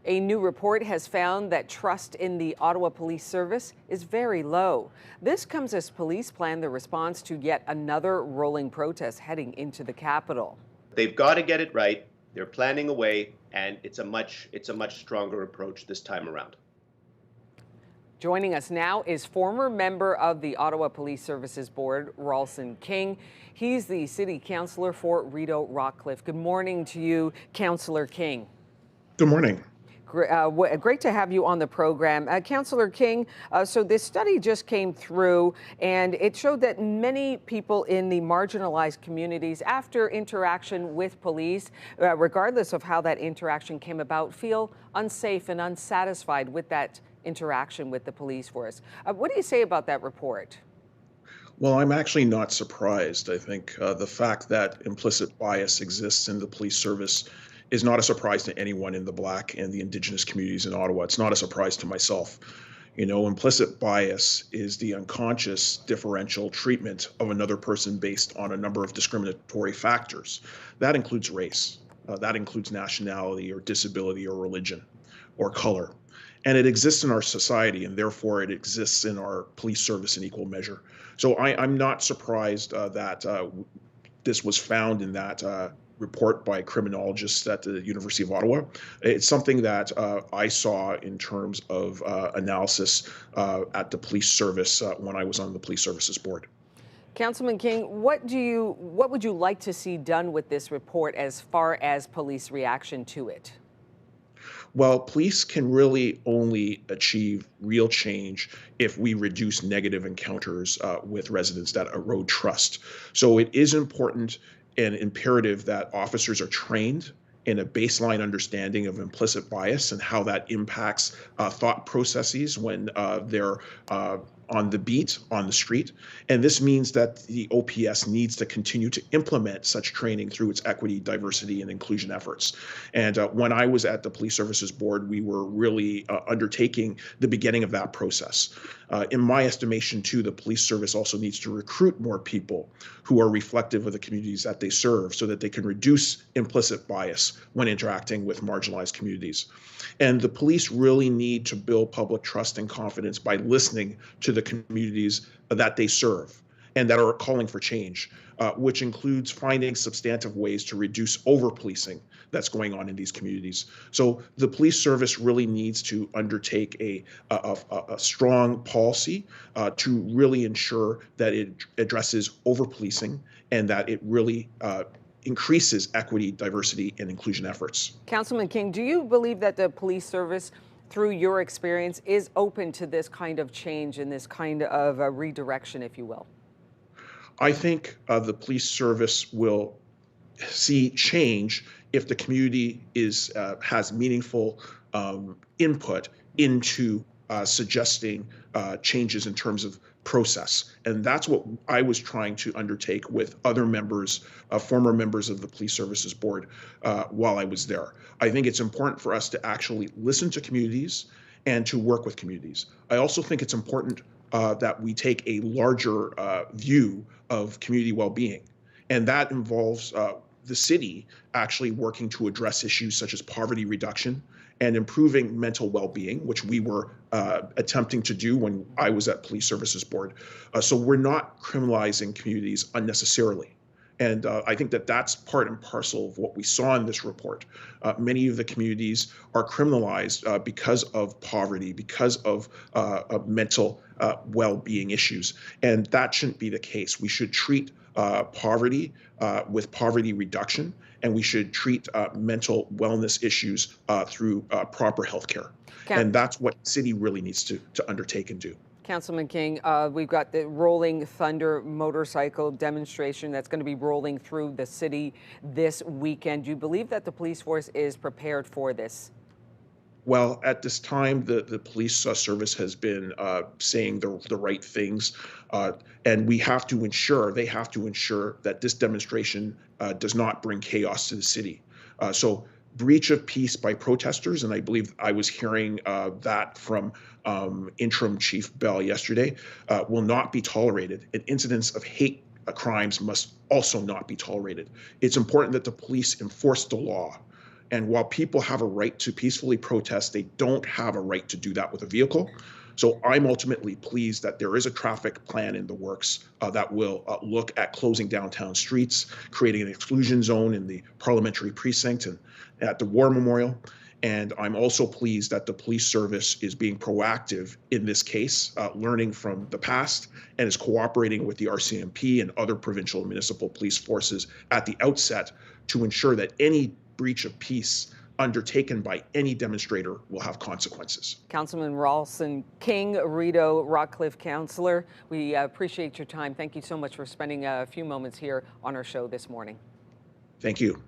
A new report has found that trust in the Ottawa Police Service is very low. This comes as police plan the response to yet another rolling protest heading into the capital. They've got to get it right. They're planning away, and it's a much stronger approach this time around. Joining us now is former member of the Ottawa Police Services Board, Rawlson King. He's the city councillor for Rideau Rockcliffe. Good morning to you, Councillor King. Good morning. Great to have you on the program. Councillor King, so this study just came through and it showed that many people in the marginalized communities, after interaction with police, regardless of how that interaction came about, feel unsafe and unsatisfied with that interaction with the police force. What do you say about that report? Well, I'm actually not surprised. I think the fact that implicit bias exists in the police service is not a surprise to anyone in the Black and the Indigenous communities in Ottawa. It's not a surprise to myself. You know, implicit bias is the unconscious differential treatment of another person based on a number of discriminatory factors. That includes race, that includes nationality or disability or religion or color. And it exists in our society, and therefore it exists in our police service in equal measure. So I'm not surprised that this was found in that report by criminologists at the University of Ottawa. It's something that I saw in terms of analysis at the police service when I was on the Police Services Board. Councilman King, what would you like to see done with this report as far as police reaction to it? Well, police can really only achieve real change if we reduce negative encounters with residents that erode trust. So it is important and imperative that officers are trained in a baseline understanding of implicit bias and how that impacts thought processes when they're on the beat, on the street. And this means that the OPS needs to continue to implement such training through its equity, diversity, and inclusion efforts. And when I was at the Police Services Board, we were really undertaking the beginning of that process. In my estimation, too, the police service also needs to recruit more people who are reflective of the communities that they serve so that they can reduce implicit bias when interacting with marginalized communities. And the police really need to build public trust and confidence by listening to the communities that they serve and that are calling for change, which includes finding substantive ways to reduce over-policing that's going on in these communities. So the police service really needs to undertake a strong policy to really ensure that it addresses over-policing and that it really increases equity, diversity, and inclusion efforts. Councilman King, do you believe that the police service, through your experience, is open to this kind of change and this kind of redirection, if you will? I think the police service will see change if the community has meaningful input into suggesting changes in terms of process. And that's what I was trying to undertake with other members, former members of the Police Services Board while I was there. I think it's important for us to actually listen to communities and to work with communities. I also think it's important that we take a larger view of community well-being. And that involves the city actually working to address issues such as poverty reduction and improving mental well-being, which we were attempting to do when I was at Police Services Board. So we're not criminalizing communities unnecessarily. And I think that that's part and parcel of what we saw in this report. Many of the communities are criminalized because of poverty, because of mental well-being issues. And that shouldn't be the case. We should treat poverty with poverty reduction, and we should treat mental wellness issues through proper health care. And that's what the city really needs to undertake and do. Councilman King, we've got the Rolling Thunder motorcycle demonstration that's going to be rolling through the city this weekend. Do you believe that the police force is prepared for this? Well, at this time, the police service has been saying the right things, and they have to ensure that this demonstration does not bring chaos to the city. So breach of peace by protesters, and I believe I was hearing that from Interim Chief Bell yesterday, will not be tolerated, and incidents of hate crimes must also not be tolerated. It's important that the police enforce the law And while people have a right to peacefully protest, they don't have a right to do that with a vehicle. So I'm ultimately pleased that there is a traffic plan in the works that will look at closing downtown streets, creating an exclusion zone in the parliamentary precinct and at the War Memorial. And I'm also pleased that the police service is being proactive in this case, learning from the past, and is cooperating with the RCMP and other provincial and municipal police forces at the outset to ensure that any breach of peace undertaken by any demonstrator will have consequences. Councilman Rawlson King, Rideau Rockcliffe Councillor, we appreciate your time. Thank you so much for spending a few moments here on our show this morning. Thank you.